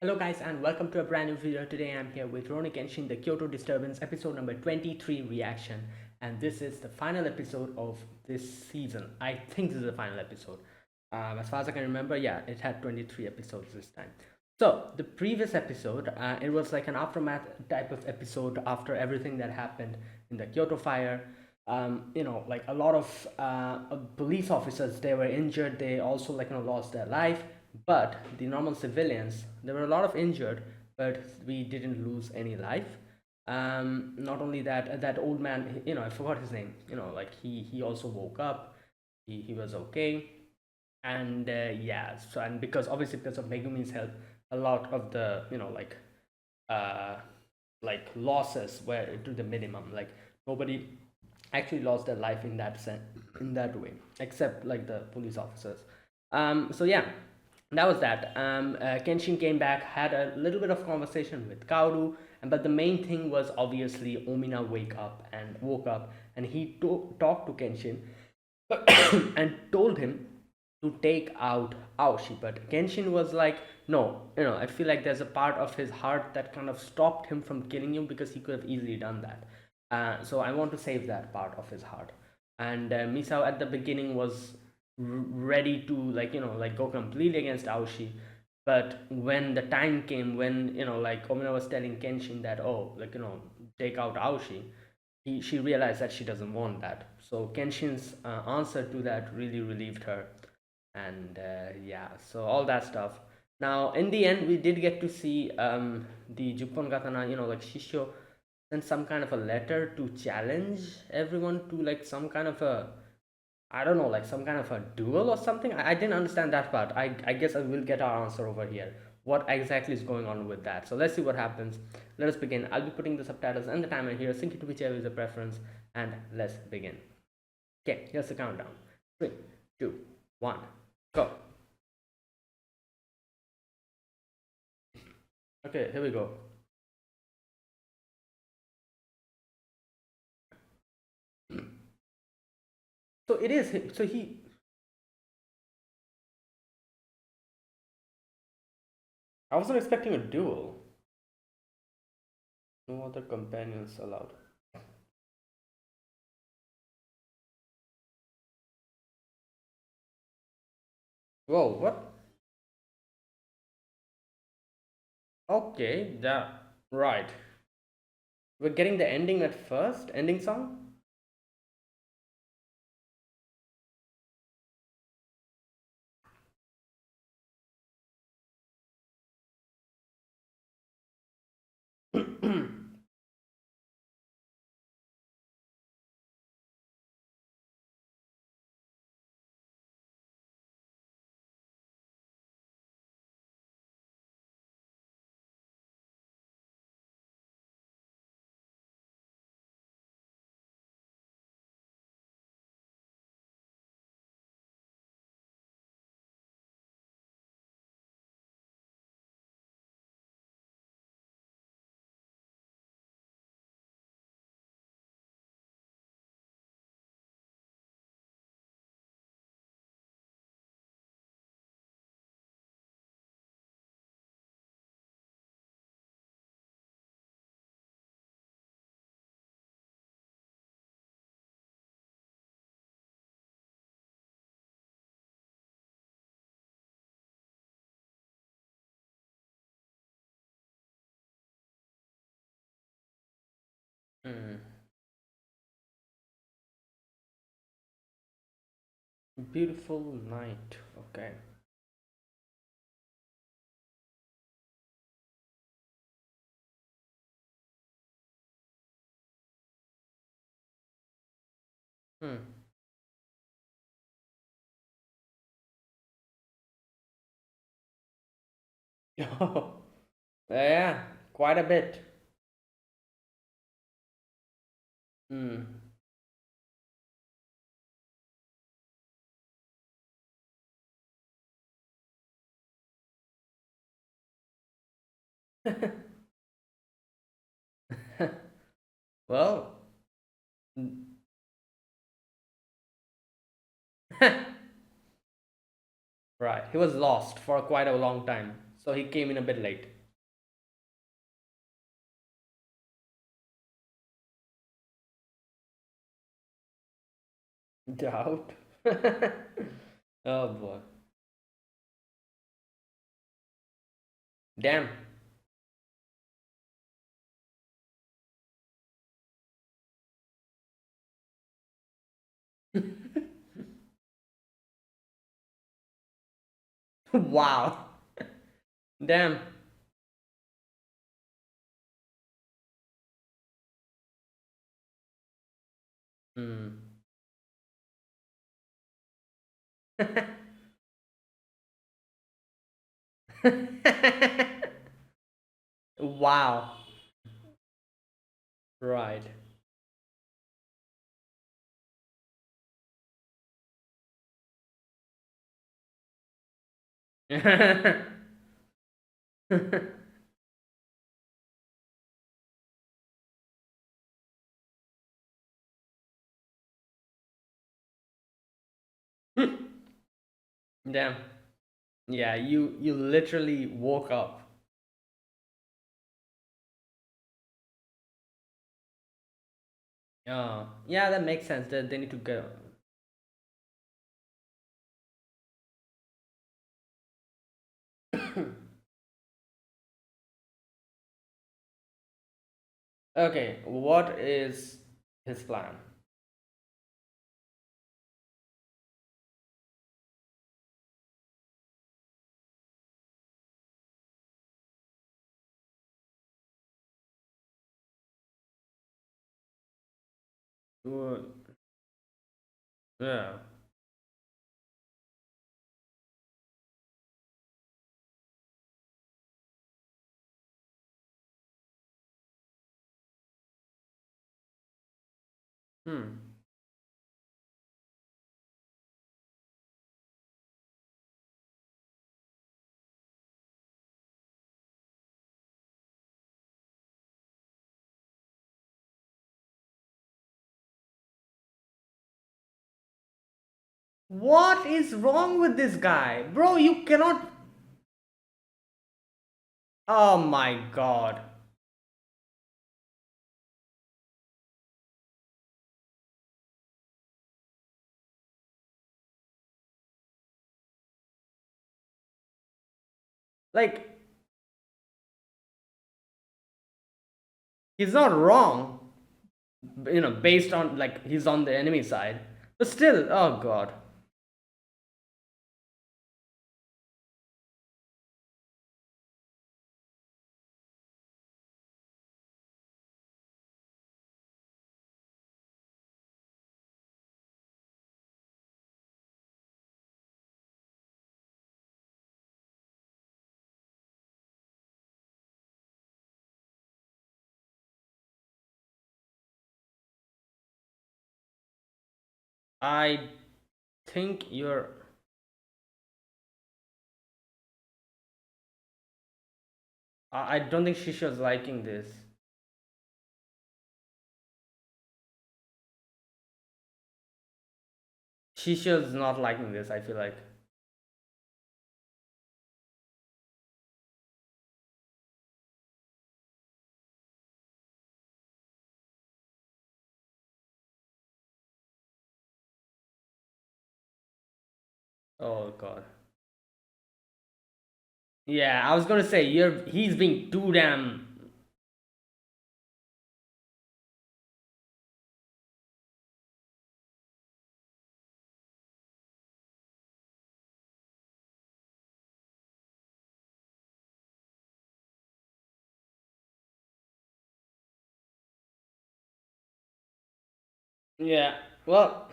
Hello guys and welcome to a brand new video. Today I'm here with Rurouni Kenshin, the Kyoto Disturbance episode number 23 reaction, and this is the final episode of this season. I think this is the final episode. As far as I can remember, yeah, it had 23 episodes this time. So the previous episode, it was like an aftermath type of episode after everything that happened in the Kyoto fire. Like a lot of police officers, they were injured. They also lost their life, but the normal civilians, there were a lot of injured, but we didn't lose any life. Not only that, that old man, I forgot his name. Like he also woke up. He was okay, and yeah. So and because obviously because of Megumin's help, a lot of the uh losses were to the minimum. Like nobody actually lost their life in that sense, in that way, except like the police officers. So yeah, that was that. Kenshin came back, had a little bit of conversation with Kaoru, and but the main thing was obviously Omina woke up, and he talked to Kenshin and told him to take out Aoshi. But Kenshin was like, no, I feel like there's a part of his heart that kind of stopped him from killing you because he could have easily done that. So I want to save that part of his heart. And Misao at the beginning was ready to go completely against Aoshi. But when the time came, when Omina was telling Kenshin that, oh, take out Aoshi, she realized that she doesn't want that. So Kenshin's answer to that really relieved her, and yeah, so all that stuff. Now in the end, we did get to see the Juppon Katana, Shishio sent some kind of a letter to challenge everyone to like some kind of a, I don't know, like some kind of a duel or something. I didn't understand that part. I guess I will get our answer over here. What exactly is going on with that? So let's see what happens. Let us begin. I'll be putting the subtitles and the timer here. Sync it to whichever is a preference, and let's begin. Okay, here's the countdown. 3, 2, 1, go. Okay, here we go. So it is. So he. I wasn't expecting a duel. No other companions allowed. Whoa, what? Okay, that right. We're getting the ending at first, ending song. Hmm. Beautiful night. Okay. Hmm. Yeah, quite a bit. Hmm. Well, right. He was lost for quite a long time, so he came in a bit late. Doubt. Oh boy. Damn. Wow. Damn. Hmm. Wow. Right. Damn. Yeah, you literally woke up. Yeah, that makes sense. That they need to go. Okay, what is his plan? Uh, Yeah. Hmm. What is wrong with this guy? Bro, you cannot. Oh my god. Like, he's not wrong, based on, like, he's on the enemy side. But still, oh god. I think you're. I don't think Shisha's liking this. Shisha's not liking this, I feel like. Oh god. Yeah, I was gonna say he's being too damn. Yeah. Well,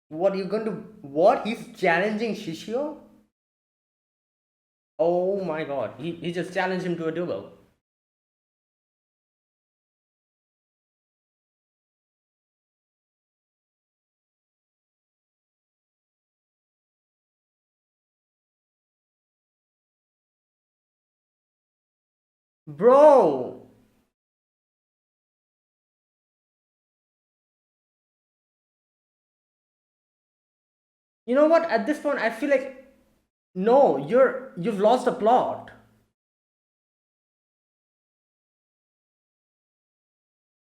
what are you going to? What? He's challenging Shishio? Oh my god. He just challenged him to a duel. Bro! You know what? At this point, I feel like no, you've lost the plot.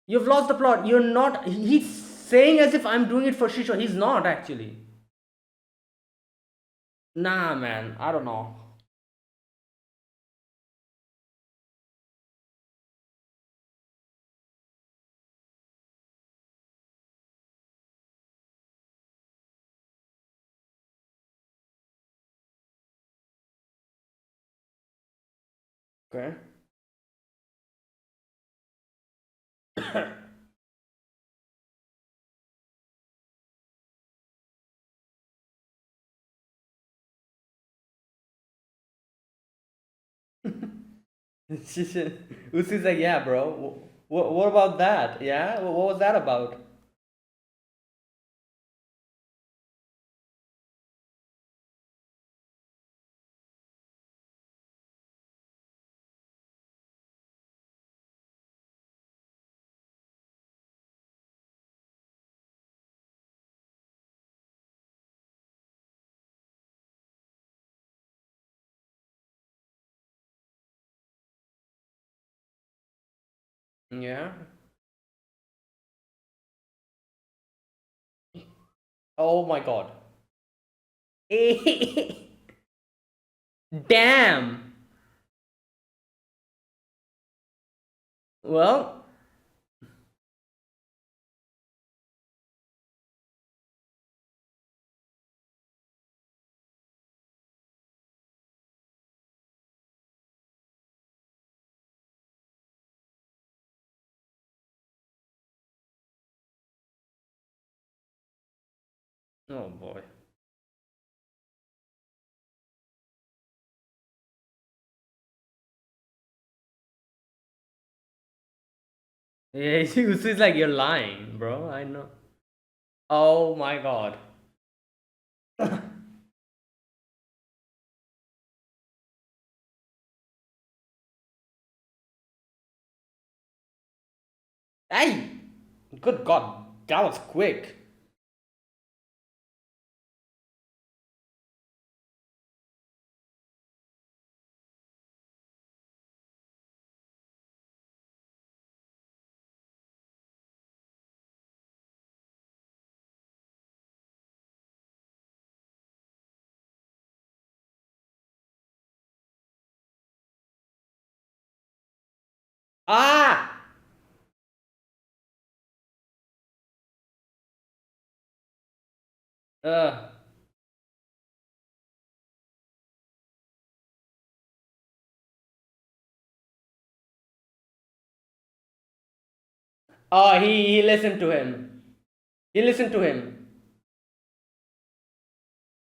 You've lost the plot. You're not. He's saying as if I'm doing it for Shisho. He's not actually. Nah, man. I don't know. Okay. Usi's like, yeah, bro. What about that? Yeah, what was that about? Yeah. Oh my god. Damn. Well. Oh boy. Yeah, Usi's like, you're lying, bro. I know. Oh my god. Hey! Good god. That was quick. Ah! Uh. Oh, he listened to him. He listened to him.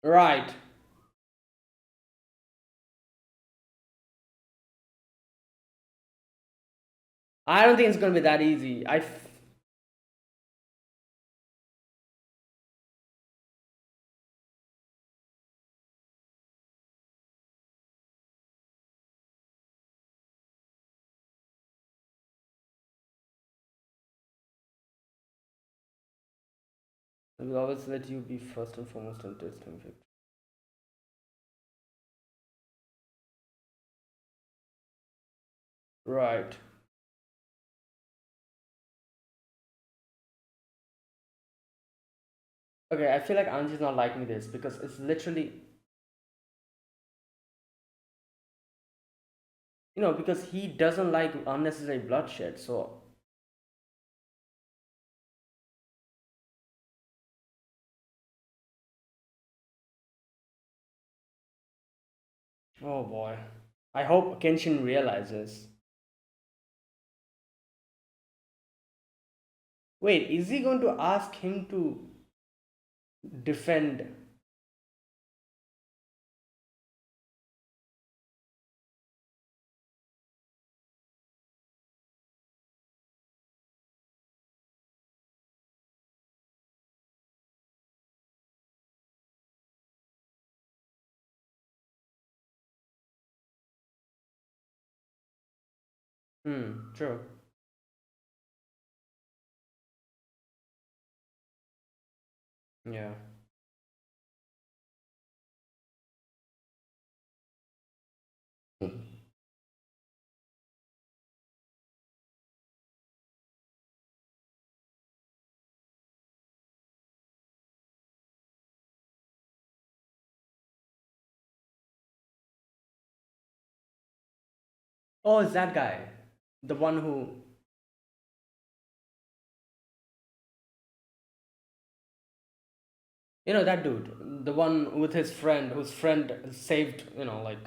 Right. I don't think it's gonna be that easy. will always let you be first and foremost in testing victory. Right. Okay, I feel like Anji's not liking this because it's literally, because he doesn't like unnecessary bloodshed. So, oh boy. I hope Kenshin realizes. Wait, is he going to ask him to defend? True. Yeah. Oh, it's that guy. The one who, that dude. The one with his friend, whose friend saved, like.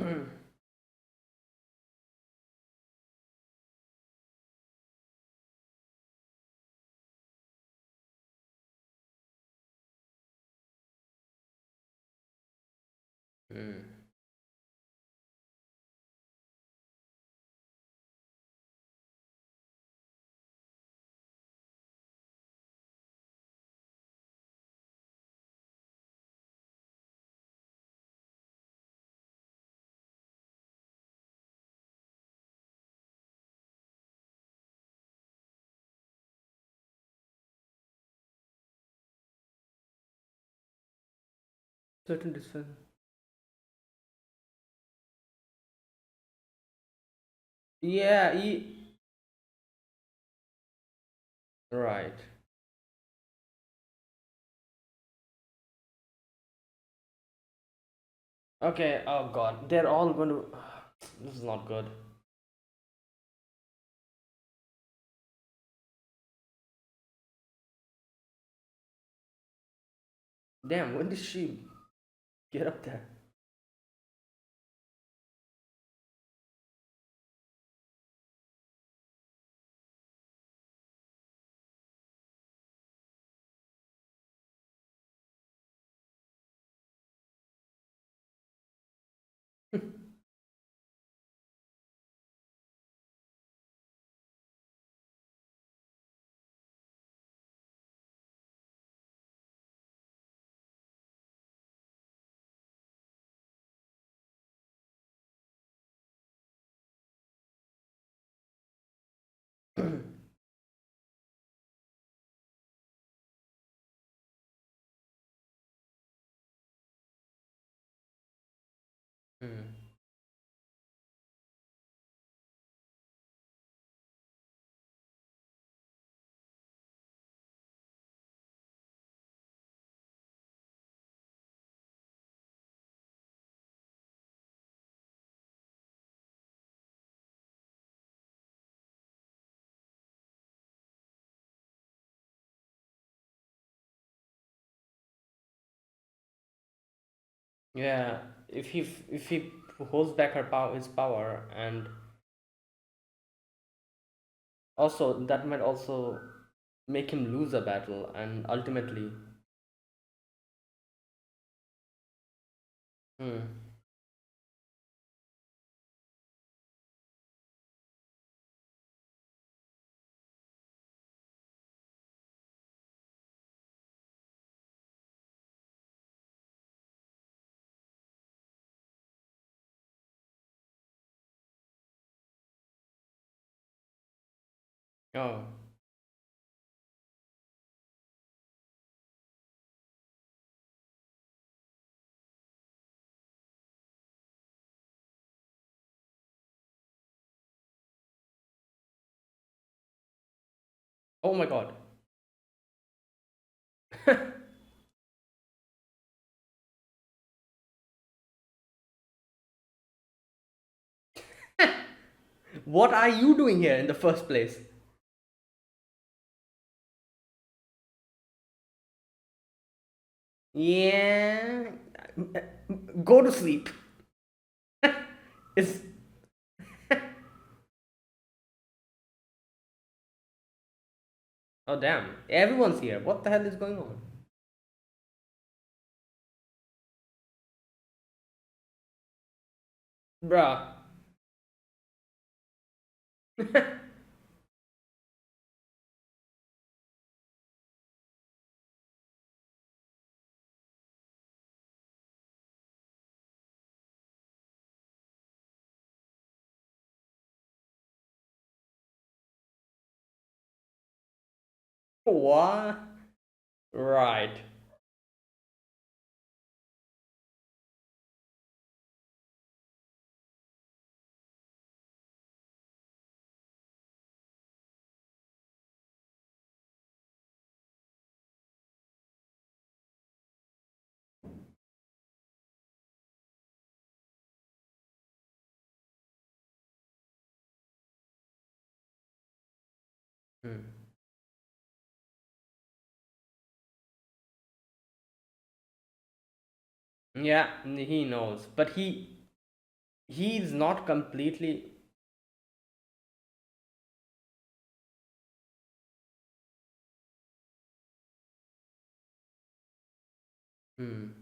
Mm, certain distance. Yeah, right. Okay, oh god, they're all going to. This is not good. Damn, when did she get up there? Mm, yeah, if he holds back his power, and also that might also make him lose a battle, and ultimately. Hmm. Oh. Oh my god. What are you doing here in the first place? Yeah. Go to sleep. It's. Oh damn. Everyone's here. What the hell is going on? Bruh. What? Right. Hmm. Yeah, he knows, but he's not completely. Hmm.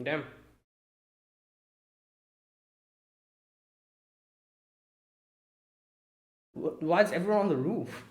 Damn. Why is everyone on the roof?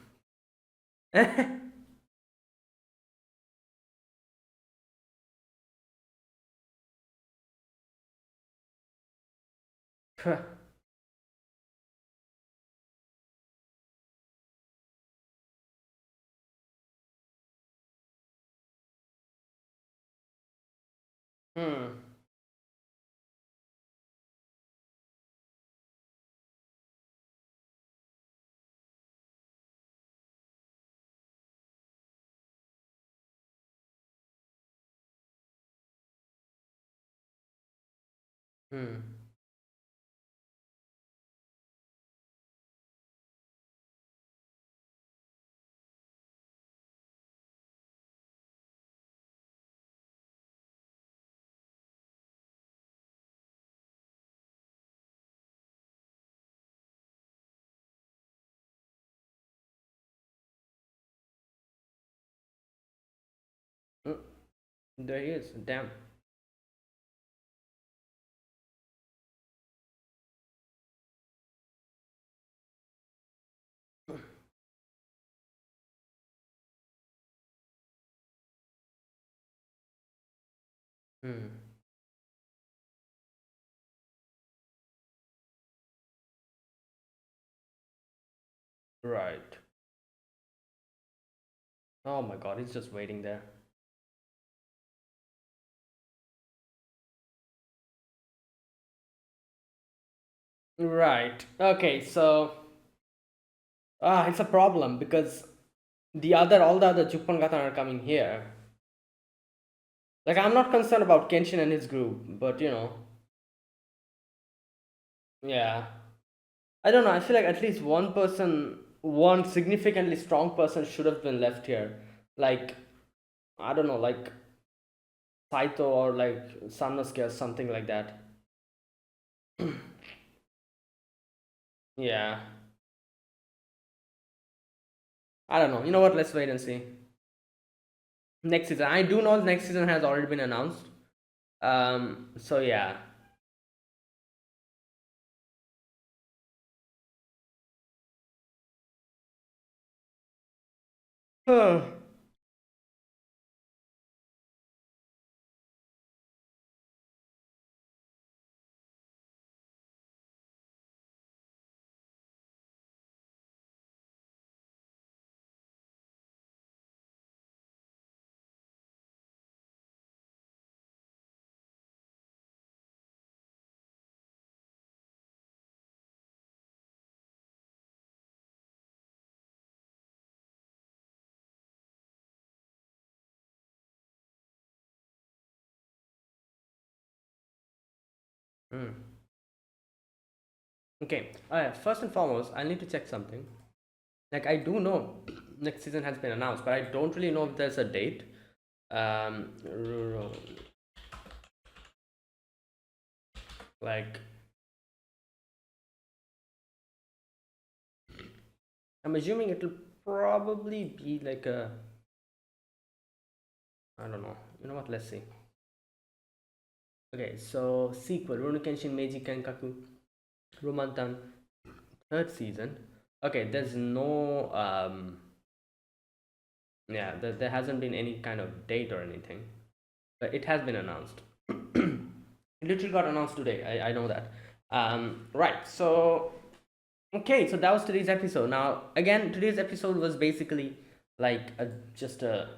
Hmm. Hmm. Mm, there he is. Damn. Hmm. Right. Oh my god, he's just waiting there. Right. Okay, so it's a problem because all the other Juppangatan are coming here. Like I'm not concerned about Kenshin and his group, but yeah. I don't know. I feel like at least one person, one significantly strong person, should have been left here. Like I don't know, like Saito or like Sanosuke or something like that. Yeah. I don't know. You know what? Let's wait and see. Next season. I do know next season has already been announced. So yeah. Hmm. Okay. First and foremost, I need to check something. Like I do know next season has been announced, but I don't really know if there's a date. Rural, like I'm assuming it'll probably be like a I don't know. You know what? Let's see. Okay, so sequel Rurouni Kenshin Meiji Kenkaku Romantan third season. Okay, there's no yeah, there hasn't been any kind of date or anything, but it has been announced. It literally got announced today. I know that. Right. So okay, so that was today's episode. Now, again, today's episode was basically like just a,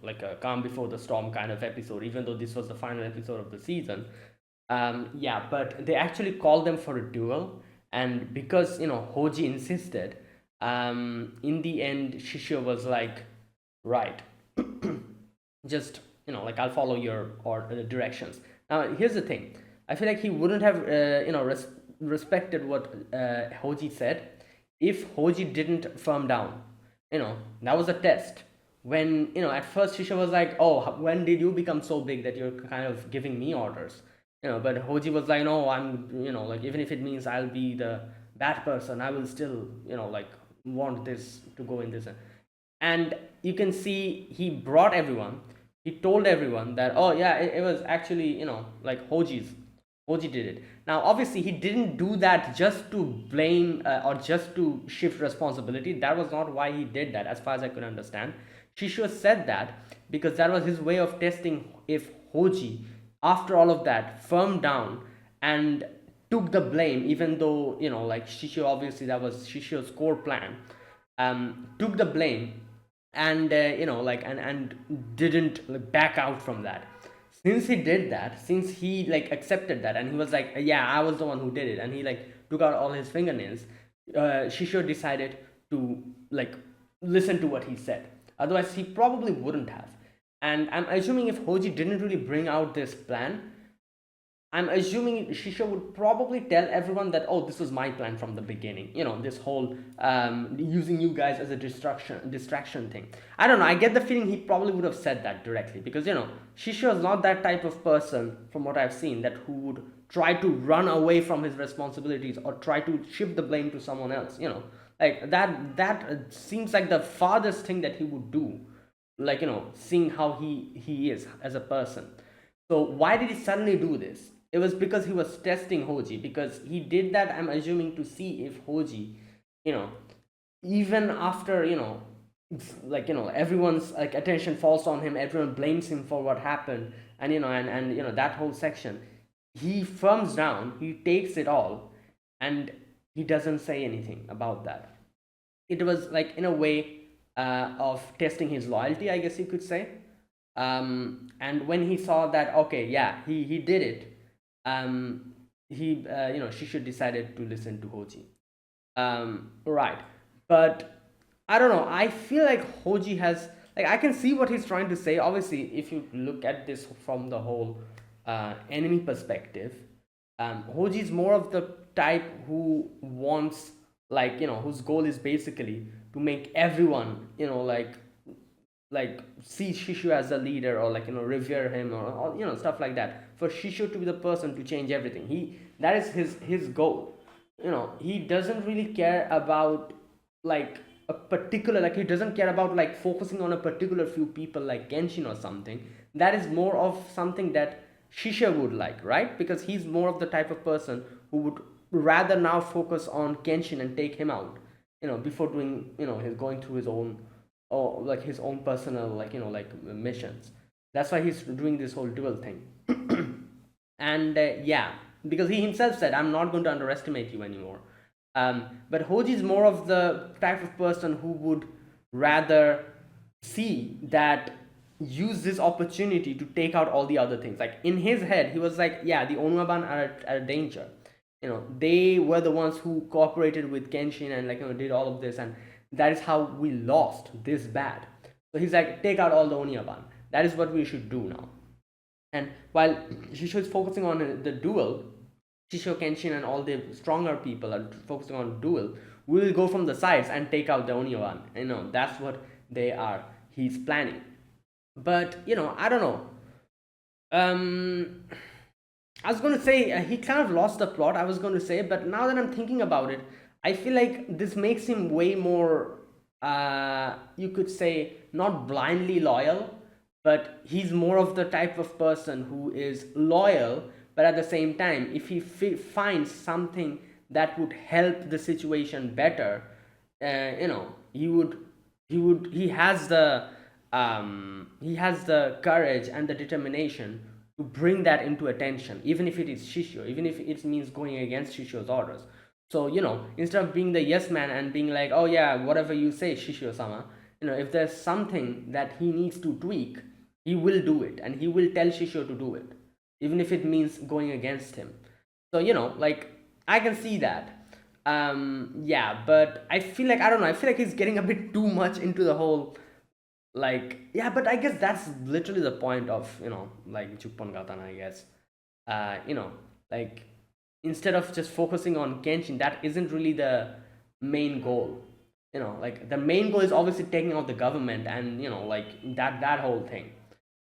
like a calm before the storm kind of episode, even though this was the final episode of the season. Yeah, but they actually called them for a duel, and because, Hoji insisted, in the end, Shishio was like, right, just, like, I'll follow your or directions. Now, here's the thing. I feel like he wouldn't have respected what Hoji said if Hoji didn't firm down. That was a test. When, at first Shisha was like, oh, when did you become so big that you're kind of giving me orders? But Hoji was like, no, I'm, like, even if it means I'll be the bad person, I will still, like, want this to go in this. And you can see he brought everyone. He told everyone that, oh yeah, it was actually, like, Hoji did it. Now obviously he didn't do that just to blame or just to shift responsibility. That was not why he did that, as far as I could understand. Shishio said that because that was his way of testing if Hoji, after all of that, firmed down and took the blame, even though, like, Shishio, obviously that was Shishio's core plan, took the blame, and like, and didn't, like, back out from that. Since he did that, since he, like, accepted that, and he was like, yeah, I was the one who did it, and he, like, took out all his fingernails, Shishio decided to, like, listen to what he said. Otherwise he probably wouldn't have. And I'm assuming if Hoji didn't really bring out this plan, I'm assuming Shisha would probably tell everyone that, oh, this was my plan from the beginning. This whole using you guys as a distraction thing. I don't know. I get the feeling he probably would have said that directly because, Shisha is not that type of person, from what I've seen, that who would try to run away from his responsibilities or try to shift the blame to someone else. Like that. That seems like the farthest thing that he would do. Like, seeing how he is as a person. So why did he suddenly do this? It was because he was testing Hoji, because he did that, I'm assuming, to see if Hoji, you know, even after, like, everyone's, like, attention falls on him, everyone blames him for what happened, and that whole section, he firms down, he takes it all, and he doesn't say anything about that. It was like, in a way, of testing his loyalty, I guess you could say. And when he saw that, okay, yeah, he did it, he Shishu decided to listen to Hoji. Right. But I don't know, I feel like Hoji has, like, I can see what he's trying to say. Obviously, if you look at this from the whole enemy perspective, Hoji is more of the type who wants, like, whose goal is basically to make everyone, like, see Shishu as a leader, or, like, revere him, or stuff like that, for Shishu to be the person to change everything. That is his goal. He doesn't really care about, like, a particular, like, he doesn't care about, like, focusing on a particular few people like Genshin or something. That is more of something that Shisha would like, right? Because he's more of the type of person who would rather now focus on Genshin and take him out, before doing, his going through his own, or, like, his own personal, like, like, missions. That's why he's doing this whole dual thing. And yeah, because he himself said, I'm not going to underestimate you anymore. But Hoji is more of the type of person who would rather see that, use this opportunity to take out all the other things. Like, in his head, he was like, yeah, the Onuaban are at a danger. They were the ones who cooperated with Kenshin and, like, did all of this, and that is how we lost this bad. So he's like, take out all the Oniaban. That is what we should do now. And while Shisho is focusing on the duel, Shisho, Kenshin, and all the stronger people are focusing on duel. We will go from the sides and take out the Oniaban. That's what they are. He's planning. But I don't know. Um, I was going to say he kind of lost the plot. I was going to say, but now that I'm thinking about it, I feel like this makes him way more. You could say, not blindly loyal, but he's more of the type of person who is loyal, but at the same time, if he finds something that would help the situation better, he has the courage and the determination to bring that into attention, even if it is Shishio, even if it means going against Shishio's orders. So, instead of being the yes man and being like, oh yeah, whatever you say, Shishio sama, if there's something that he needs to tweak, he will do it and he will tell Shishio to do it, even if it means going against him. So, like, I can see that. Yeah, but I feel like, I don't know, I feel like he's getting a bit too much into the whole, like, yeah, but I guess that's literally the point of, like, Juppon Katana, I guess. uh you know like, instead of just focusing on Kenshin, that isn't really the main goal. Like, the main goal is obviously taking out the government, and like, that whole thing.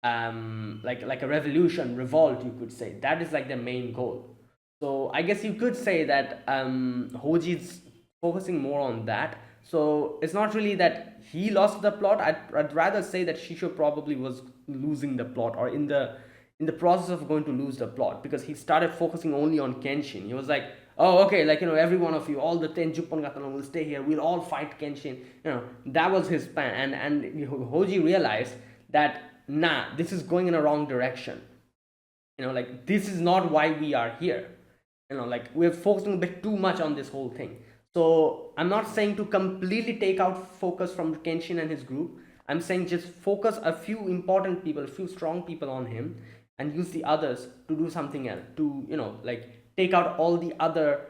Like a revolution, revolt, you could say, that is like the main goal. So I guess you could say that Hoji's focusing more on that. So it's not really that he lost the plot. I'd rather say that Shisho probably was losing the plot, or in the process of going to lose the plot, because he started focusing only on Kenshin. He was like, oh, okay, like, every one of you, all the 10 Juppon Gatana will stay here, we'll all fight Kenshin. That was his plan. And Hoji realized that, nah, this is going in a wrong direction. Like, this is not why we are here. Like, we're focusing a bit too much on this whole thing. So I'm not saying to completely take out focus from Kenshin and his group. I'm saying just focus a few important people, a few strong people on him, and use the others to do something else, to like, take out all the other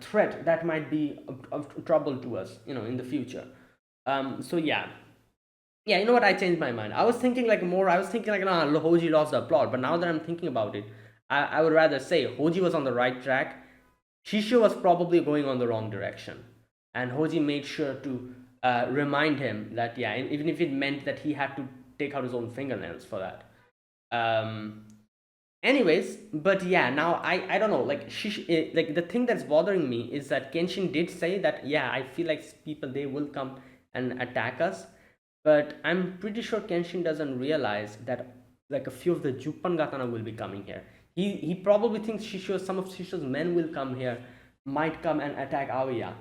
threat that might be of trouble to us, in the future. So yeah. Yeah, you know what? I changed my mind. I was thinking like, nah, Hoji lost the plot. But now that I'm thinking about it, I would rather say Hoji was on the right track. Shisho was probably going on the wrong direction. And Hoji made sure to remind him that, yeah, even if it meant that he had to take out his own fingernails for that. Um, Anyways, but yeah, now I don't know. Like, like, the thing that's bothering me is that Kenshin did say that, yeah, I feel like people, they will come and attack us, but I'm pretty sure Kenshin doesn't realize that, like, a few of the Juppan Gatana will be coming here. He probably thinks some of Shisho's men will come here, might come and attack Aoya.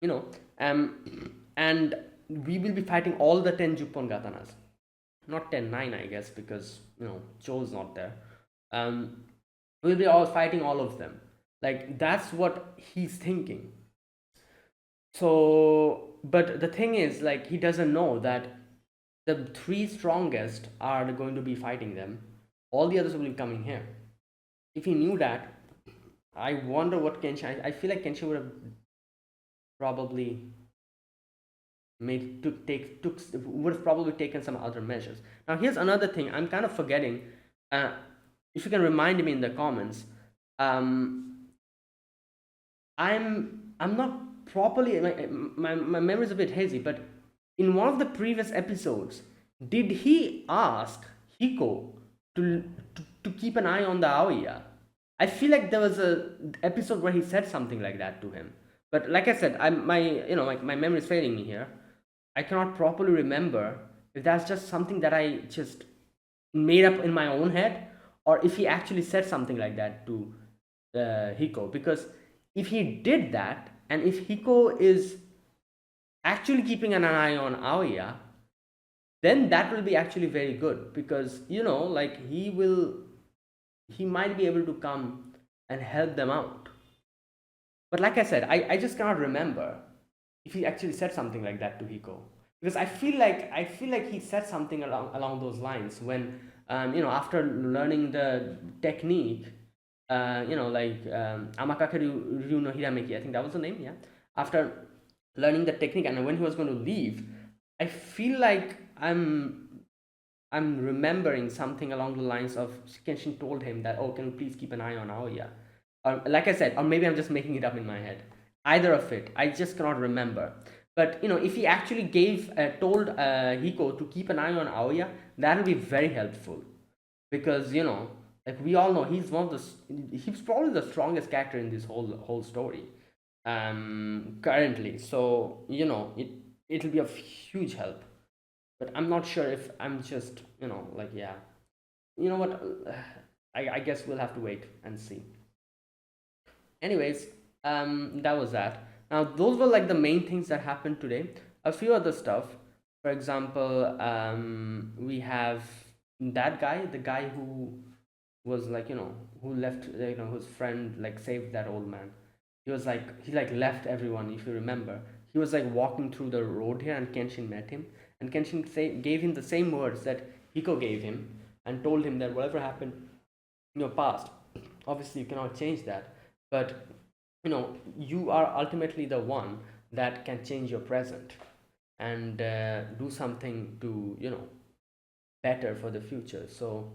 You know, and we will be fighting all the 10 Juppon Gatanas. Not 10, 9, I guess, because, Joe's not there. Um, we'll be all fighting all of them. Like, that's what he's thinking. So, but the thing is, like, he doesn't know that the three strongest are going to be fighting them. All the others will be coming here. If he knew that, I wonder what Kenshin. I feel like Kenshin would have probably would have probably taken some other measures. Now, here's another thing I'm kind of forgetting. If you can remind me in the comments, um, I'm not properly, my memory is a bit hazy, but in one of the previous episodes, did he ask Hiko to keep an eye on the Aoya? I feel like there was a episode where he said something like that to him. But like I said, my memory is failing me here. I cannot properly remember if that's just something that I just made up in my own head, or if he actually said something like that to Hiko. Because if he did that, and if Hiko is actually keeping an eye on Aoya, then that will be actually very good, because like, he might be able to come and help them out. But like I said, I just cannot remember if he actually said something like that to Hiko, because I feel like he said something along those lines when after learning the technique, like, Amakakeru Ryu no Hirameki, I think that was the name, yeah. After learning the technique, and when he was going to leave, I feel like I'm remembering something along the lines of Kenshin told him that, oh, can you please keep an eye on Aoya? Or, like I said, or maybe I'm just making it up in my head. Either of it, I just cannot remember. But if he actually told Hiko to keep an eye on Aoya, that would be very helpful, because like, we all know he's probably the strongest character in this whole story, currently. So it'll be of huge help. But I'm not sure if I'm just like, yeah, you know what, I guess we'll have to wait and see. Anyways, that was that. Now, those were like the main things that happened today. A few other stuff. For example, we have that guy, the guy who was like, who left, his friend like saved that old man. He like left everyone, if you remember. He was like walking through the road here, and Kenshin met him, and gave him the same words that Hiko gave him, and told him that whatever happened in your past, obviously you cannot change that, but you are ultimately the one that can change your present, and do something to better for the future. So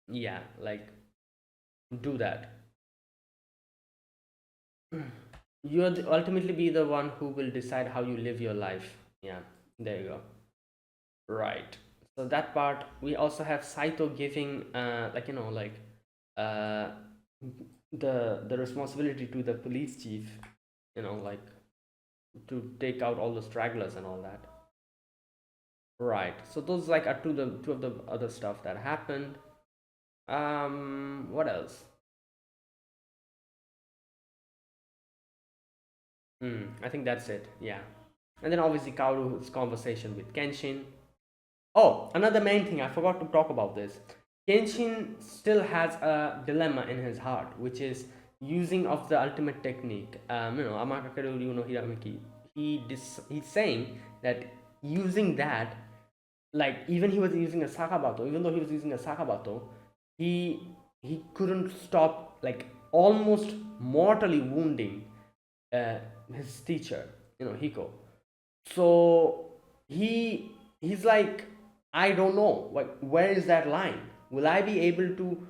yeah, like, do that. Ultimately be the one who will decide how you live your life. Yeah, there you go. Right. So that part, we also have Saito giving uh the responsibility to the police chief, like, to take out all the stragglers and all that. Right. So those like are two of the other stuff that happened. What else? I think that's it. Yeah. And then obviously Kaoru's conversation with Kenshin. Oh, another main thing, I forgot to talk about this. Kenshin still has a dilemma in his heart, which is using of the ultimate technique. Amakakeru no Hiramiki. He's saying that using that, like, even he was using a Sakabato, even though he was using a Sakabato, he he couldn't stop, like, almost mortally wounding uh, his teacher, Hiko. So he's like, I don't know, like, where is that line? Will I be able to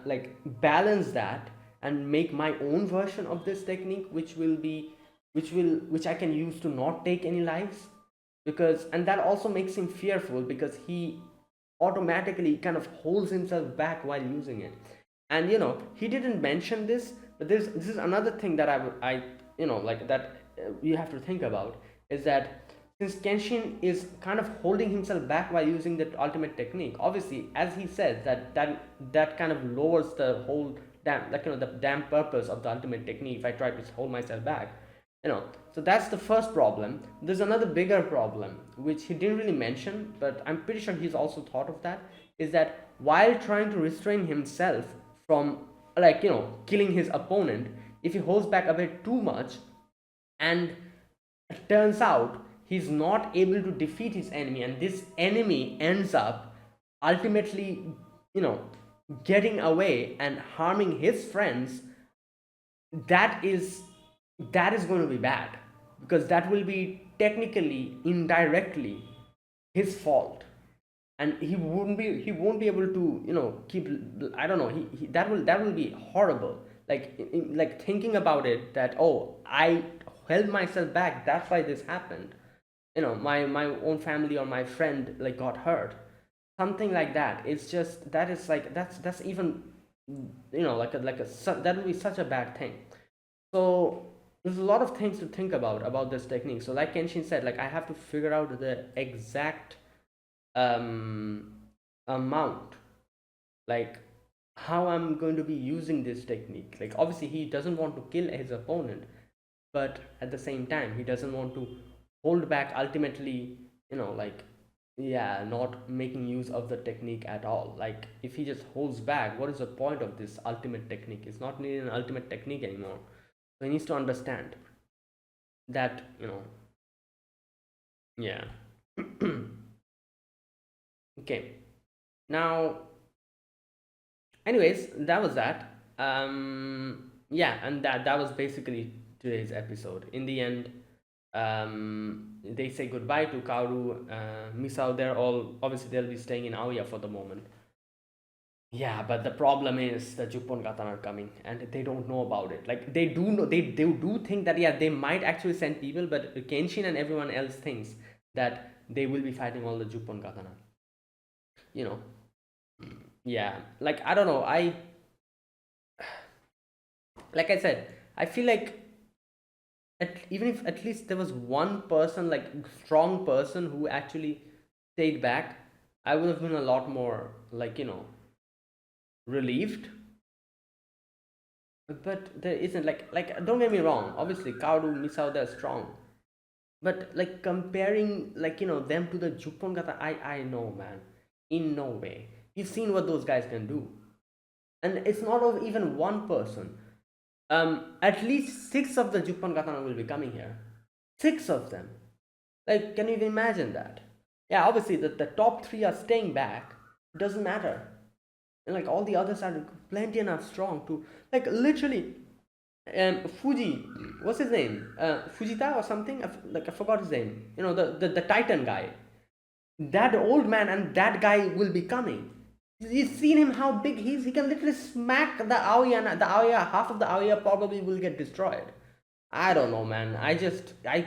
like balance that and make my own version of this technique, which I can use to not take any lives? Because, and that also makes him fearful, because he automatically kind of holds himself back while using it. And he didn't mention this, but this is another thing that I like, that you have to think about, is that since Kenshin is kind of holding himself back while using the ultimate technique, obviously, as he says, that kind of lowers the whole damn, like, the damn purpose of the ultimate technique if I try to hold myself back. So that's the first problem. There's another bigger problem which he didn't really mention, but I'm pretty sure he's also thought of that, is that while trying to restrain himself from, like, killing his opponent, if he holds back a bit too much, and it turns out he's not able to defeat his enemy, and this enemy ends up ultimately, you know getting away and harming his friends, that is that is going to be bad, because that will be technically, indirectly, his fault, and he won't be able to, keep, I don't know, that will be horrible. Like, thinking about it, that, oh, I held myself back, that's why this happened, my own family or my friend, like, got hurt, something like that. It's just, that is like, that's even, that would be such a bad thing. So there's a lot of things to think about this technique. So like Kenshin said, like, I have to figure out the exact um amount, like, how I'm going to be using this technique. Like, obviously he doesn't want to kill his opponent, but at the same time he doesn't want to hold back, ultimately, like, yeah, not making use of the technique at all. Like, if he just holds back, what is the point of this ultimate technique? It's not needing an ultimate technique anymore. So he needs to understand that, yeah. Okay, now, anyways, that was that. Yeah, and that was basically today's episode. In the end, they say goodbye to Kaoru, Misao. They're all, obviously, they'll be staying in Aoya for the moment. Yeah, but the problem is the Juppon Katana are coming, and they don't know about it. Like, they do know, they do think that, yeah, they might actually send people, but Kenshin and everyone else thinks that they will be fighting all the Juppon Katana. You know, yeah. Like, I don't know. Like I said, I feel like, even if at least there was one person, like, strong person, who actually stayed back, I would have been a lot more, like, relieved. But there isn't, like, don't get me wrong, obviously Kaoru, Misao, they're strong, but, like, comparing, like, them to the Juppon Kata, I know, man, in no way. You've seen what those guys can do. and it's not of even one person. At least six of the Juppon katana will be coming here. Six of them. Like, can you even imagine that? Yeah, obviously the top three are staying back. It doesn't matter. And like all the others are plenty enough strong to, like, literally, Fuji, what's his name? Fujita or something? Like, I forgot his name. You know, the Titan guy. That old man and that guy will be coming. You've seen him how big he is. He can literally smack the Aoya, and the Aoya, half of the Aoya probably will get destroyed. I don't know, man. I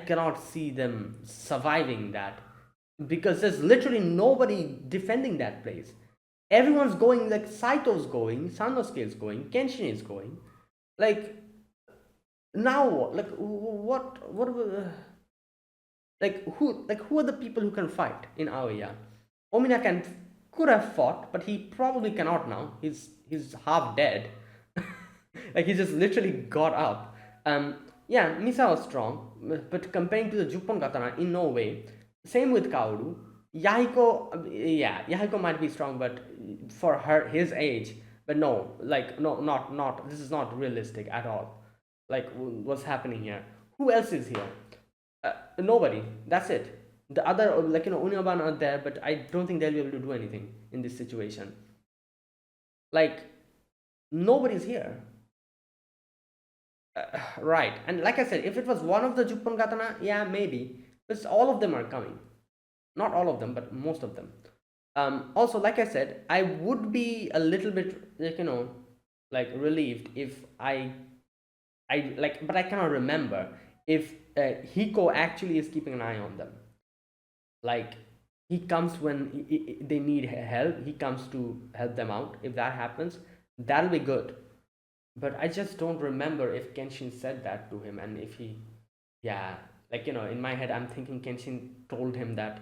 cannot see them surviving that because there's literally nobody defending that place. Everyone's going, like Saito's going, Sanosuke is going, Kenshin is going. Like, now what? Like, like who are the people who can fight in Aoya? Omina could have fought, but he probably cannot now. He's half dead. Like, he just literally got up. Yeah, Misa was strong, but comparing to the Juppon katana, in no way. Same with Kaoru. Yahiko, yeah, Yahiko might be strong, but for his age, but no, like, no, not. This is not realistic at all. Like, what's happening here? Who else is here? Nobody. That's it. The other, like, Unyaban are there, but I don't think they'll be able to do anything in this situation. Like, nobody's here. Right. And like I said, if it was one of the Juppon katana, yeah, maybe. But all of them are coming. Not all of them, but most of them. Also, like I said, I would be a little bit, like, like relieved if I like, but I cannot remember if Hiko actually is keeping an eye on them. Like, he comes when they need help. He comes to help them out. If that happens, that'll be good. But I just don't remember if Kenshin said that to him, and if he, yeah, like, in my head, I'm thinking Kenshin told him that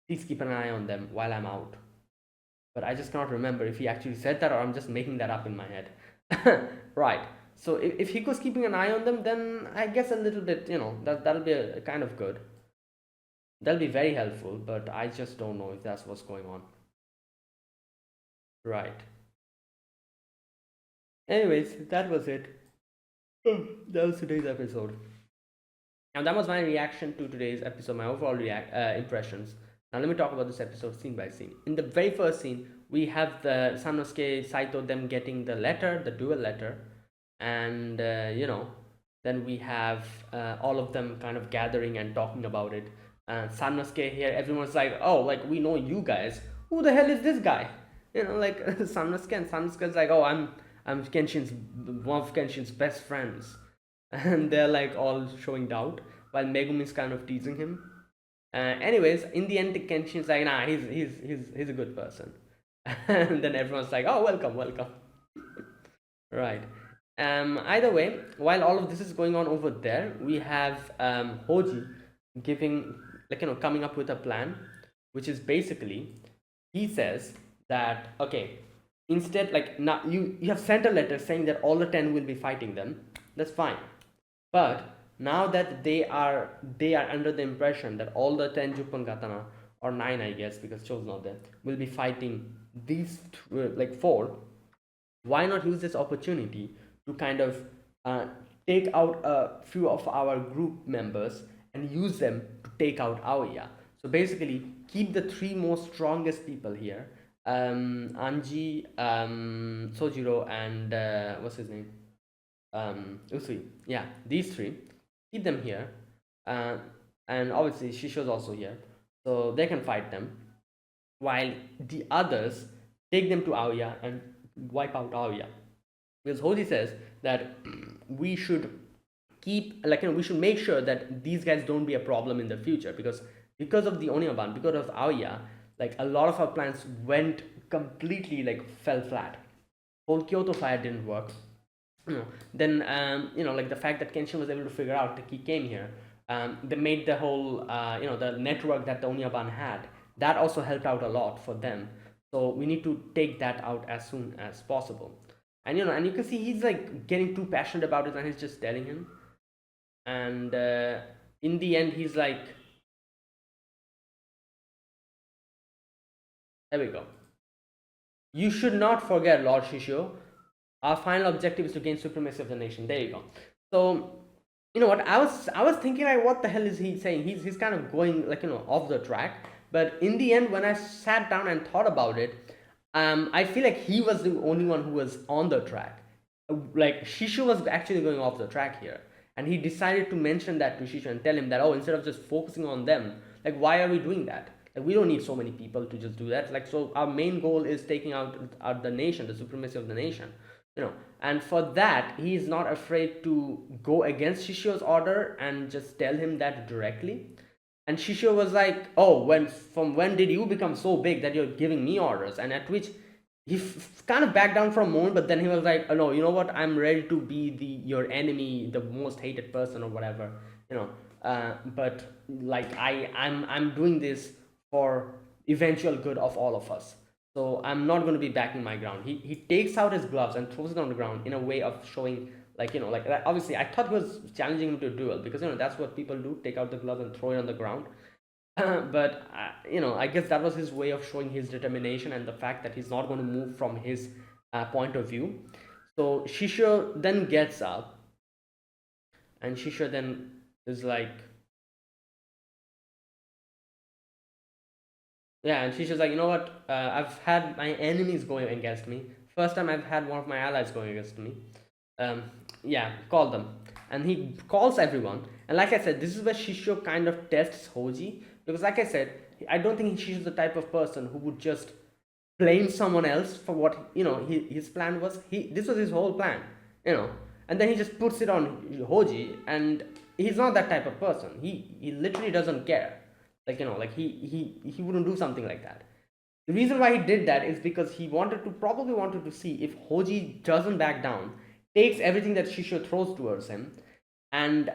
please keep an eye on them while I'm out. But I just cannot remember if he actually said that or I'm just making that up in my head. Right. So if Hiko's keeping an eye on them, then I guess a little bit, that'll be a kind of good. That'll be very helpful, but I just don't know if that's what's going on. Right. Anyways, that was it. That was today's episode. Now, that was my reaction to today's episode, my overall impressions. Now, let me talk about this episode scene by scene. In the very first scene, we have the Sanosuke, Saito, them getting the letter, the duel letter, and then we have all of them kind of gathering and talking about it. Sanosuke here, everyone's like, oh, like, we know you guys. Who the hell is this guy? Like, Sanosuke, and Sanosuke's like, oh, I'm Kenshin's one of Kenshin's best friends. And they're like all showing doubt while Megumi's kind of teasing him. Anyways, in the end, Kenshin's like, nah, he's a good person. And then everyone's like, oh, welcome. Right. Either way, while all of this is going on over there, we have Hoji giving, like, coming up with a plan, which is basically, he says that, okay, instead, like, now you have sent a letter saying that all the 10 will be fighting them. That's fine. But now that they are under the impression that all the 10 Juppon katana, or 9, I guess, because Cho's not there, will be fighting these like 4, why not use this opportunity to kind of take out a few of our group members and use them to take out Aoya? So basically, keep the 3 most strongest people here, Anji, Sojiro, and what's his name? Usui. Yeah, these 3. Keep them here. And obviously, Shisho's also here. So they can fight them. While the others take them to Aoya and wipe out Aoya. Because Hoji says that we should keep, like, we should make sure that these guys don't be a problem in the future. Because of the Onyaban, because of Aoya, like, a lot of our plans went completely, like, fell flat. Whole Kyoto fire didn't work. Then like, the fact that Kenshin was able to figure out that he came here, they made the whole the network that the Onyaban had, that also helped out a lot for them. So we need to take that out as soon as possible. And and you can see he's like getting too passionate about it, and he's just telling him. And in the end, he's like, there we go. You should not forget, Lord Shishio, our final objective is to gain supremacy of the nation. There you go. So, you know what? I was thinking like, what the hell is he saying? He's kind of going like off the track. But in the end, when I sat down and thought about it, I feel like he was the only one who was on the track. Like Shishu was actually going off the track here, and he decided to mention that to Shishu and tell him that, oh, instead of just focusing on them, like why are we doing that? Like we don't need so many people to just do that. Like so, our main goal is taking out the nation, the supremacy of the nation, and for that he is not afraid to go against Shishio's order and just tell him that directly. And Shishio was like, "Oh, when did you become so big that you're giving me orders?" And at which he kind of backed down for a moment, but then he was like, "Oh no, you know what? I'm ready to be the your enemy, the most hated person or whatever, you know." But like I'm doing this for eventual good of all of us. So I'm not going to be backing my ground. He takes out his gloves and throws it on the ground in a way of showing, like like obviously I thought he was challenging him to a duel, because that's what people do, take out the gloves and throw it on the ground. But I guess that was his way of showing his determination and the fact that he's not going to move from his point of view. So Shishio then gets up, and Shishio then is like, yeah, and she's just like, you know what? I've had my enemies going against me. First time I've had one of my allies going against me. Um, yeah, call them. And he calls everyone. And like I said, this is where Shishio kind of tests Hoji. Because like I said, I don't think Shisho's the type of person who would just blame someone else for what, his plan was. This was his whole plan, you know. And then he just puts it on Hoji. And he's not that type of person. He literally doesn't care. Like, like he wouldn't do something like that. The reason why he did that is because he probably wanted to see if Hoji doesn't back down, takes everything that Shishio throws towards him, and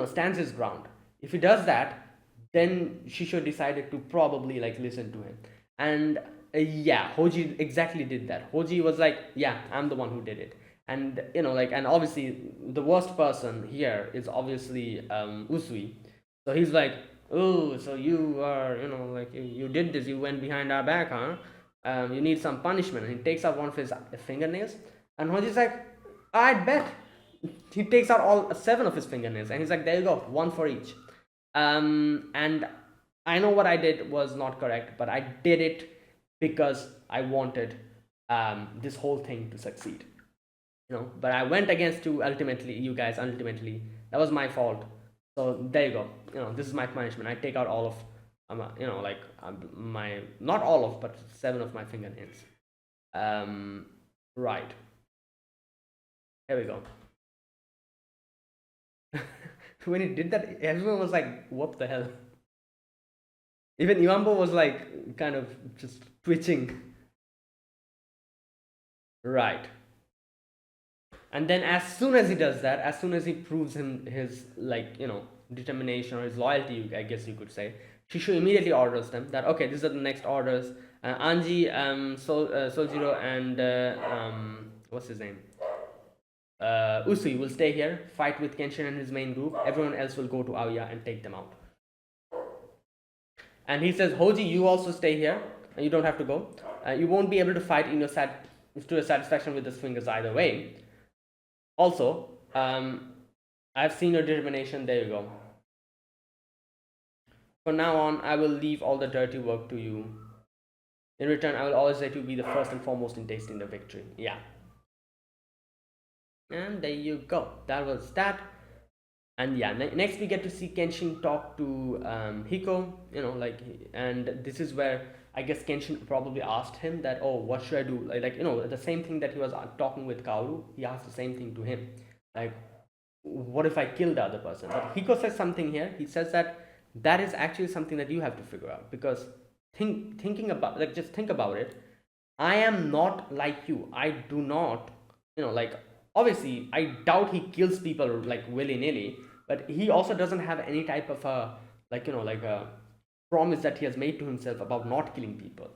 stands his ground. If he does that, then Shishio decided to probably like listen to him. And yeah, Hoji exactly did that. Hoji was like, yeah, I'm the one who did it. And and obviously the worst person here is obviously Usui. So he's like, oh, so you are, like you did this, you went behind our back, huh? You need some punishment. And he takes out one of his fingernails, and Hoji's like, I bet. He takes out all seven of his fingernails, and he's like, there you go, one for each. And I know what I did was not correct, but I did it because I wanted this whole thing to succeed. But I went against you guys ultimately. That was my fault. So there you go. This is my punishment. I take out all of, my, not all of, but seven of my fingernails. Right. Here we go. When he did that, everyone was like, what the hell? Even Iwambo was like, kind of just twitching. Right. And then as soon as he does that, as soon as he proves him his, like, determination or his loyalty, I guess you could say, Shishu immediately orders them that, okay, these are the next orders. Anji, Sojiro, and what's his name? Usui will stay here, fight with Kenshin and his main group. Everyone else will go to Aoya and take them out. And he says, Hoji, you also stay here. You don't have to go. You won't be able to fight to your satisfaction with the swingers either way. Also, I've seen your determination. There you go. From now on, I will leave all the dirty work to you. In return, I will always let you be the first and foremost in tasting the victory. Yeah. And there you go. That was that. And yeah, next we get to see Kenshin talk to Hiko. And this is where I guess Kenshin probably asked him that, oh, what should I do? The same thing that he was talking with Kaoru. He asked the same thing to him. Like, what if I kill the other person? But Hiko says something here. He says that is actually something that you have to figure out, because thinking about, like, just think about it. I am not like you. I do not, obviously I doubt he kills people like willy-nilly, but he also doesn't have any type of a a promise that he has made to himself about not killing people.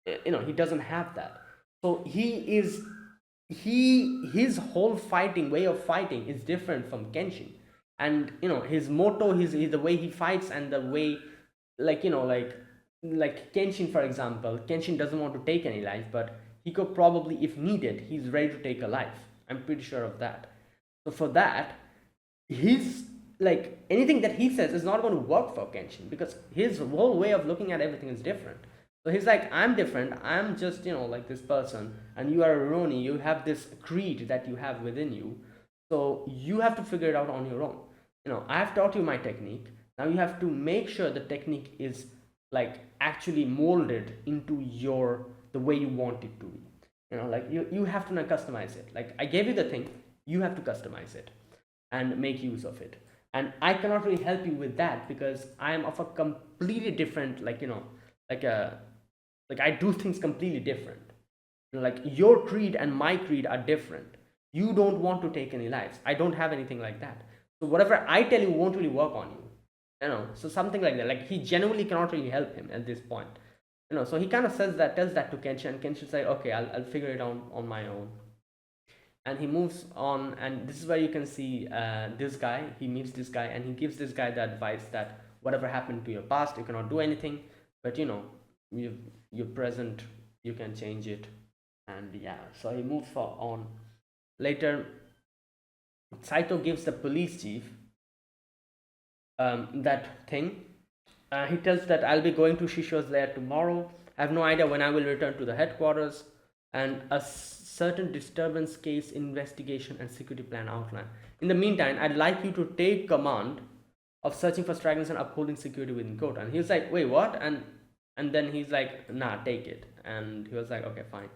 He doesn't have that. So his whole fighting way of fighting is different from Kenshin. And his motto, his the way he fights, and the way, like Kenshin, for example, Kenshin doesn't want to take any life, but Hiko probably, if needed, he's ready to take a life. I'm pretty sure of that. So for that, he's like anything that he says is not going to work for Kenshin because his whole way of looking at everything is different. So he's like, I'm different. I'm just, like this person, and you are a Rurouni. You have this creed that you have within you. So you have to figure it out on your own. I have taught you my technique. Now you have to make sure the technique is like actually molded into the way you want it to be. Like you have to now customize it. Like I gave you the thing, you have to customize it and make use of it. And I cannot really help you with that because I am of a completely different, like a like I do things completely different. Like your creed and my creed are different. You don't want to take any lives. I don't have anything like that. So whatever I tell you won't really work on you. So something like that. Like he genuinely cannot really help him at this point. So he kind of tells that to Kenshin, and Kenshin's like, okay, I'll figure it out on my own. And he moves on, and this is where you can see this guy. He meets this guy, and he gives this guy the advice that whatever happened to your past, you cannot do anything, but your present, you can change it. And yeah, so he moves on. Later, Saito gives the police chief that thing. He tells that I'll be going to Shisho's lair tomorrow. I have no idea when I will return to the headquarters, and a certain disturbance case investigation and security plan outline. In the meantime, I'd like you to take command of searching for stragglers and upholding security within Kyoto. And he was like, wait, what? And then he's like, nah, take it. And he was like, okay, fine.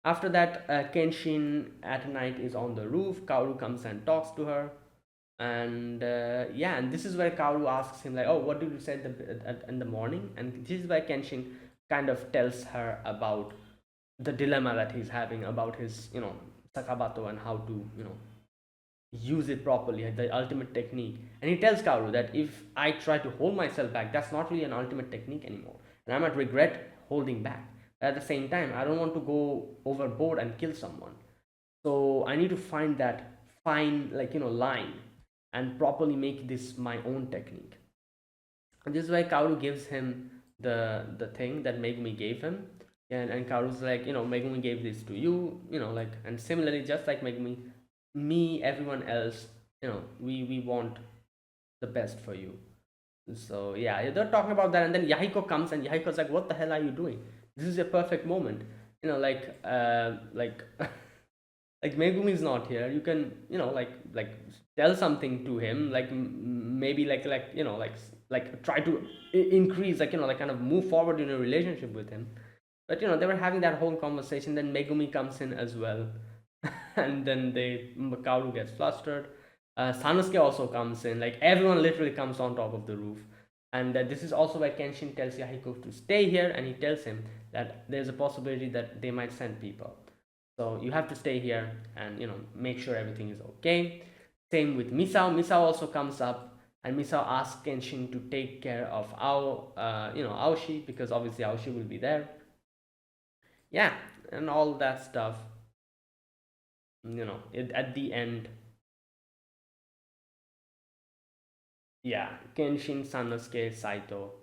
After that, Kenshin at night is on the roof. Kaoru comes and talks to her. And yeah, and this is where Kaoru asks him like, oh, what did you say in the morning? And this is where Kenshin kind of tells her about the dilemma that he's having about his Sakabato and how to use it properly, the ultimate technique. And he tells Kaoru that if I try to hold myself back, that's not really an ultimate technique anymore, and I might regret holding back. At the same time, I don't want to go overboard and kill someone, so I need to find that fine line and properly make this my own technique. And this is why Kaoru gives him the thing that Megumi gave him. And Kaoru's like, Megumi gave this to you, and similarly, just like Megumi, me, everyone else, we want the best for you. So yeah, they're talking about that, and then Yahiko comes, and Yahiko's like, what the hell are you doing? This is a perfect moment. Like like Megumi's not here. You can like tell something to him, like maybe like try to increase, like kind of move forward in a relationship with him. But they were having that whole conversation. Then Megumi comes in as well, and then Kaoru gets flustered. Sanosuke also comes in. Like everyone literally comes on top of the roof. And this is also where Kenshin tells Yahiko to stay here, and he tells him that there's a possibility that they might send people. So you have to stay here and make sure everything is okay. Same with Misao. Misao also comes up, and Misao asks Kenshin to take care of Aoshi, because obviously Aoshi will be there. Yeah, and all that stuff. At the end, yeah, Kenshin, Sanosuke, Saito,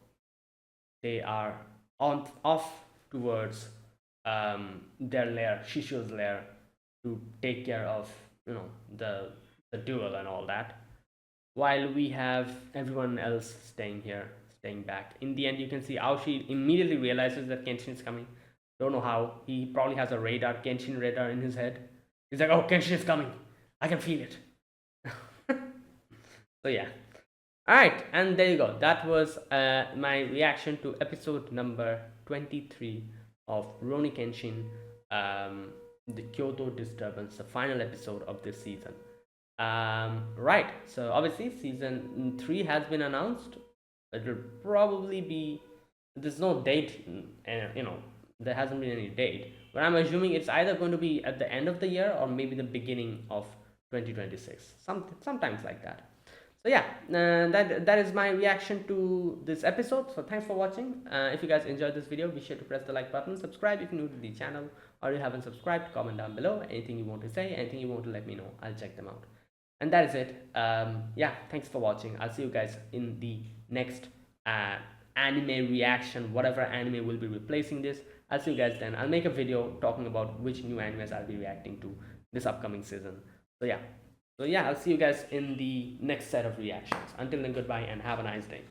they are off towards their lair, Shisho's lair, to take care of the duel and all that, while we have everyone else staying back. In the end, you can see Aoshi immediately realizes that Kenshin is coming. Don't know how. He probably has a Kenshin radar in his head. He's like, oh, Kenshin is coming. I can feel it. So yeah. Alright, and there you go. That was my reaction to episode number 23 of Rurouni Kenshin, the Kyoto Disturbance, the final episode of this season. Right, so obviously season 3 has been announced. It will probably be, there's no date, there hasn't been any date, but I'm assuming it's either going to be at the end of the year or maybe the beginning of 2026, sometimes like that. So yeah, that is my reaction to this episode. So thanks for watching. If you guys enjoyed this video, be sure to press the like button, subscribe if you're new to the channel, or you haven't subscribed. Comment down below anything you want to say, anything you want to let me know. I'll check them out. And that is it. Yeah, thanks for watching. I'll see you guys in the next anime reaction, whatever anime will be replacing this. I'll see you guys then. I'll make a video talking about which new animes I'll be reacting to this upcoming season. So yeah, I'll see you guys in the next set of reactions. Until then, goodbye and have a nice day.